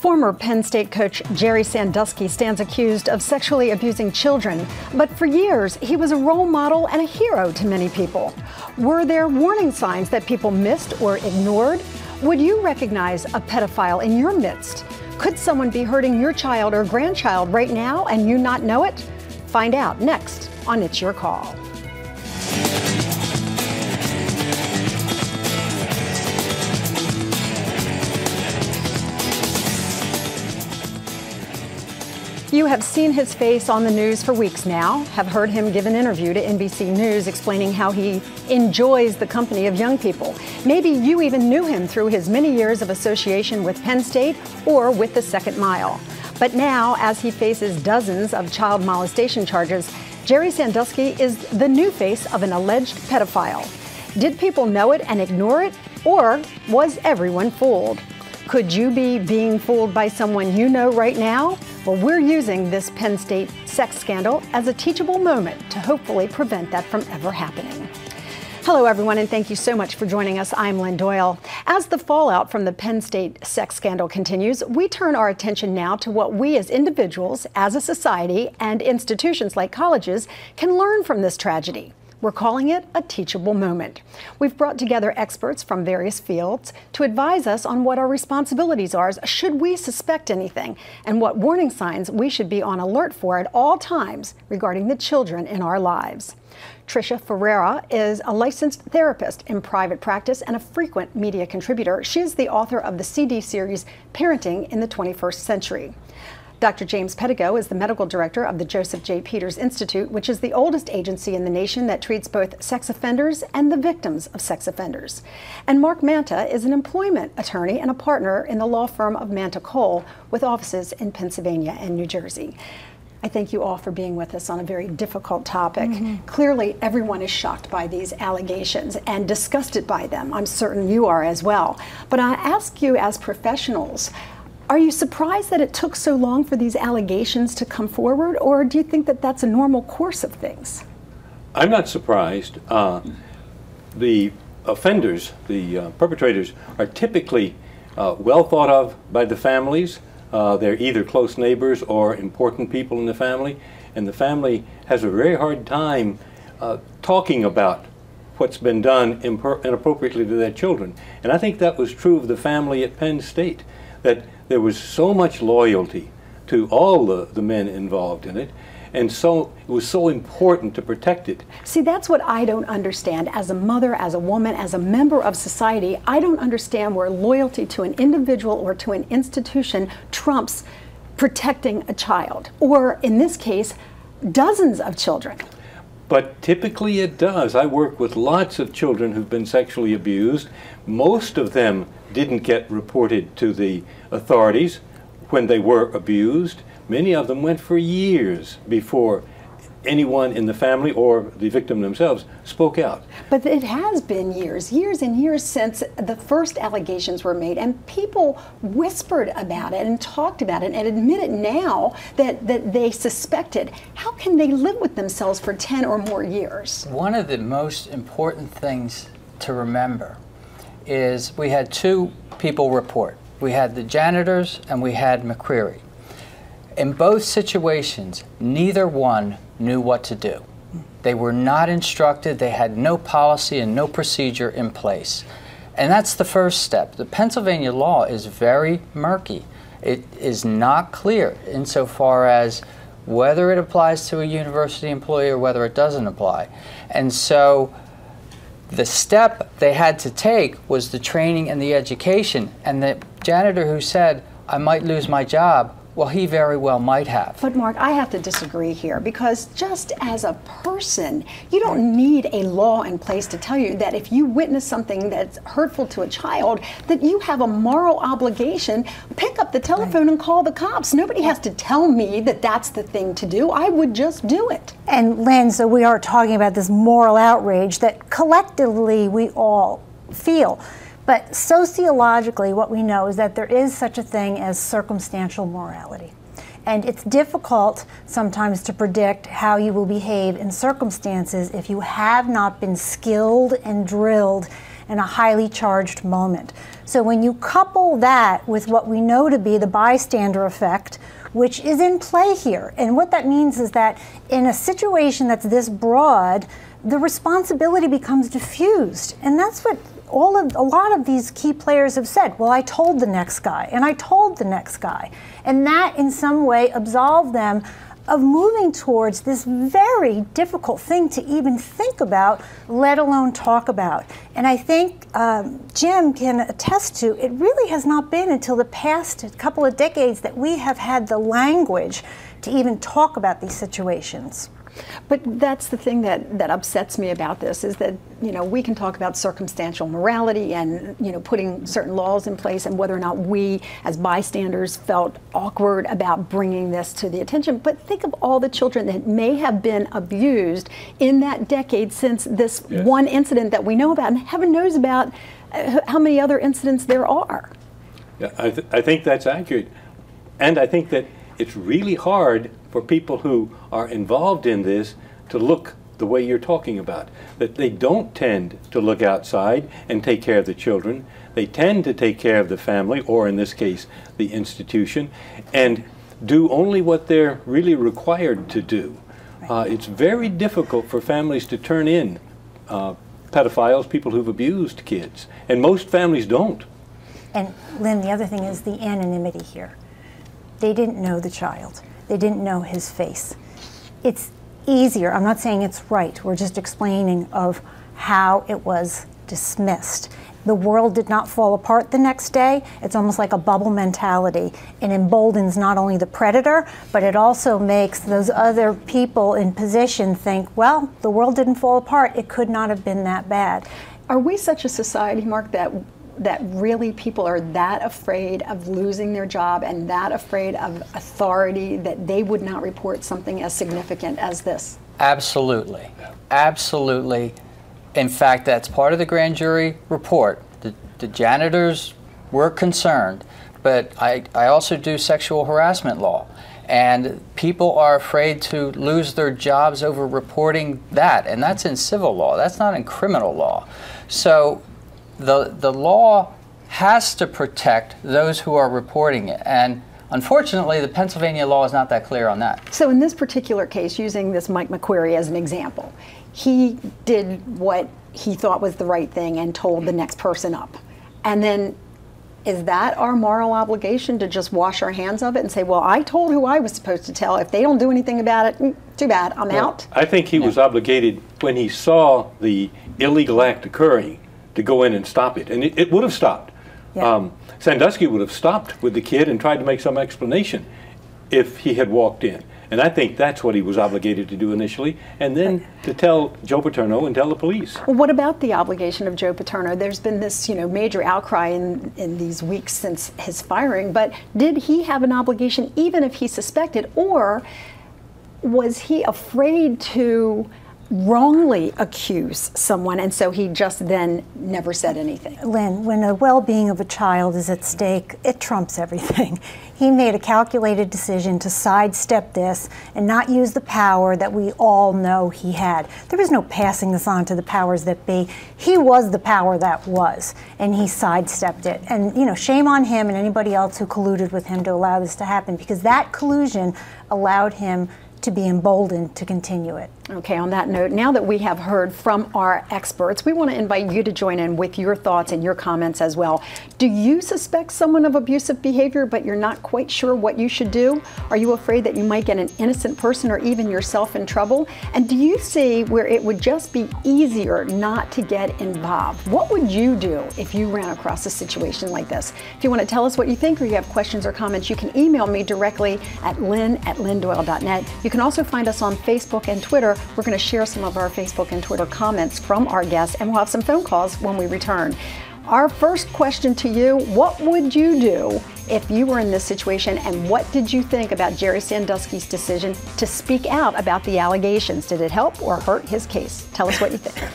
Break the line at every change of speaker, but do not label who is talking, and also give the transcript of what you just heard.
Former Penn State coach Jerry Sandusky stands accused of sexually abusing children, but for years he was a role model and a hero to many people. Were there warning signs that people missed or ignored? Would you recognize a pedophile in your midst? Could someone be hurting your child or grandchild right now and you not know it? Find out next on It's Your Call. You have seen his face on the news for weeks now, have heard him give an interview to NBC News explaining how he enjoys the company of young people. Maybe you even knew him through his many years of association with Penn State or with the Second Mile. But now, as he faces dozens of child molestation charges, Jerry Sandusky is the new face of an alleged pedophile. Did people know it and ignore it, or was everyone fooled? Could you be being fooled by someone you know right now? Well, we're using this Penn State sex scandal as a teachable moment to hopefully prevent that from ever happening. Hello, everyone, and thank you so much for joining us. I'm Lynn Doyle. As the fallout from the Penn State sex scandal continues, we turn our attention now to what we as individuals, as a society, and institutions like colleges can learn from this tragedy. We're calling it a teachable moment. We've brought together experts from various fields to advise us on what our responsibilities are should we suspect anything, and what warning signs we should be on alert for at all times regarding the children in our lives. Tricia Ferreira is a licensed therapist in private practice and a frequent media contributor. She is the author of the CD series, Parenting in the 21st Century. Dr. James Pedigo is the medical director of the Joseph J. Peters Institute, which is the oldest agency in the nation that treats both sex offenders and the victims of sex offenders. And Mark Manta is an employment attorney and a partner in the law firm of Manta Cole, with offices in Pennsylvania and New Jersey. I thank you all for being with us on a very difficult topic. Clearly, everyone is shocked by these allegations and disgusted by them. I'm certain you are as well. But I ask you as professionals, are you surprised that it took so long for these allegations to come forward, or do you think that that's a normal course of things?
I'm not surprised. The offenders, the perpetrators, are typically well thought of by the families. They're either close neighbors or important people in the family, and the family has a very hard time talking about what's been done inappropriately to their children. And I think that was true of the family at Penn State, that there was so much loyalty to all the men involved in it, and so it was so important to protect it.
See, that's what I don't understand as a mother, as a woman, as a member of society. I don't understand where loyalty to an individual or to an institution trumps protecting a child, or in this case, dozens of children.
But typically it does. I work with lots of children who've been sexually abused. Most of them didn't get reported to the authorities when they were abused. Many of them went for years before anyone in the family or the victim themselves spoke out.
But it has been years and years since the first allegations were made, and people whispered about it and talked about it and admitted now that they suspected. How can they live with themselves for 10 or more years?
One of the most important things to remember is we had two people report. We had the janitors and we had McCreary. In both situations, neither one knew what to do. They were not instructed, they had no policy and no procedure in place. And that's the first step. The Pennsylvania law is very murky. It is not clear insofar as whether it applies to a university employee or whether it doesn't apply. And so the step they had to take was the training and the education. And the janitor who said, I might lose my job, well, he very well might have.
But Mark, I have to disagree here, because just as a person, you don't need a law in place to tell you that if you witness something that's hurtful to a child, that you have a moral obligation. Pick up the telephone and call the cops. Nobody has to tell me that that's the thing to do. I would just do it.
And Lynn, so we are talking about this moral outrage that collectively we all feel. But sociologically, what we know is that there is such a thing as circumstantial morality. And it's difficult sometimes to predict how you will behave in circumstances if you have not been skilled and drilled in a highly charged moment. So when you couple that with what we know to be the bystander effect, which is in play here, and what that means is that in a situation that's this broad, the responsibility becomes diffused. And that's what a lot of these key players have said. Well, I told the next guy, and I told the next guy. And that in some way absolved them of moving towards this very difficult thing to even think about, let alone talk about. And I think Jim can attest to, it really has not been until the past couple of decades that we have had the language to even talk about these situations.
But that's the thing that upsets me about this, is that, you know, we can talk about circumstantial morality and, you know, putting certain laws in place and whether or not we as bystanders felt awkward about bringing this to the attention. But think of all the children that may have been abused in that decade since this one incident that we know about, and heaven knows about how many other incidents there are.
Yeah, I think that's accurate. And I think that it's really hard for people who are involved in this to look the way you're talking about. That they don't tend to look outside and take care of the children. They tend to take care of the family, or in this case, the institution, and do only what they're really required to do. It's very difficult for families to turn in pedophiles, people who've abused kids, and most families don't.
And Lynn, the other thing is the anonymity here. They didn't know the child. They didn't know his face. It's easier, I'm not saying it's right, we're just explaining of how it was dismissed. The world did not fall apart the next day. It's almost like a bubble mentality. It emboldens not only the predator, but it also makes those other people in position think, well, the world didn't fall apart. It could not have been that bad.
Are we such a society, Mark, that really people are that afraid of losing their job and that afraid of authority that they would not report something as significant as this? Absolutely.
Absolutely. In fact, that's part of the grand jury report. The janitors were concerned, but I also do sexual harassment law. And people are afraid to lose their jobs over reporting that, and that's in civil law. That's not in criminal law. So the law has to protect those who are reporting it, and unfortunately the Pennsylvania law is not that clear on that.
So in this particular case, using this Mike McQuarrie as an example, he did what he thought was the right thing and told the next person up. And then is that our moral obligation to just wash our hands of it and say, well, I told who I was supposed to tell. If they don't do anything about it, too bad, I'm out?
I think he was obligated when he saw the illegal act occurring to go in and stop it, and it would have stopped.
Yeah.
Sandusky would have stopped with the kid and tried to make some explanation if he had walked in. And I think that's what he was obligated to do initially, and then to tell Joe Paterno and tell the police.
Well, what about the obligation of Joe Paterno? There's been this, you know, major outcry in these weeks since his firing, but did he have an obligation even if he suspected, or was he afraid to wrongly accuse someone, and so he just then never said anything?
Lynn, when the well-being of a child is at stake, it trumps everything. He made a calculated decision to sidestep this and not use the power that we all know he had. There was no passing this on to the powers that be. He was the power that was, and he sidestepped it. And, you know, shame on him and anybody else who colluded with him to allow this to happen, because that collusion allowed him to be emboldened to continue it.
Okay, on that note, now that we have heard from our experts, we want to invite you to join in with your thoughts and your comments as well. Do you suspect someone of abusive behavior, but you're not quite sure what you should do? Are you afraid that you might get an innocent person or even yourself in trouble? And do you see where it would just be easier not to get involved? What would you do if you ran across a situation like this? If you want to tell us what you think, or you have questions or comments, you can email me directly at lynn@lynndoyle.net. You can also find us on Facebook and Twitter. We're going to share some of our Facebook and Twitter comments from our guests, and we'll have some phone calls when we return. Our first question to you: what would you do if you were in this situation, and what did you think about Jerry Sandusky's decision to speak out about the allegations? Did it help or hurt his case? Tell us what you think.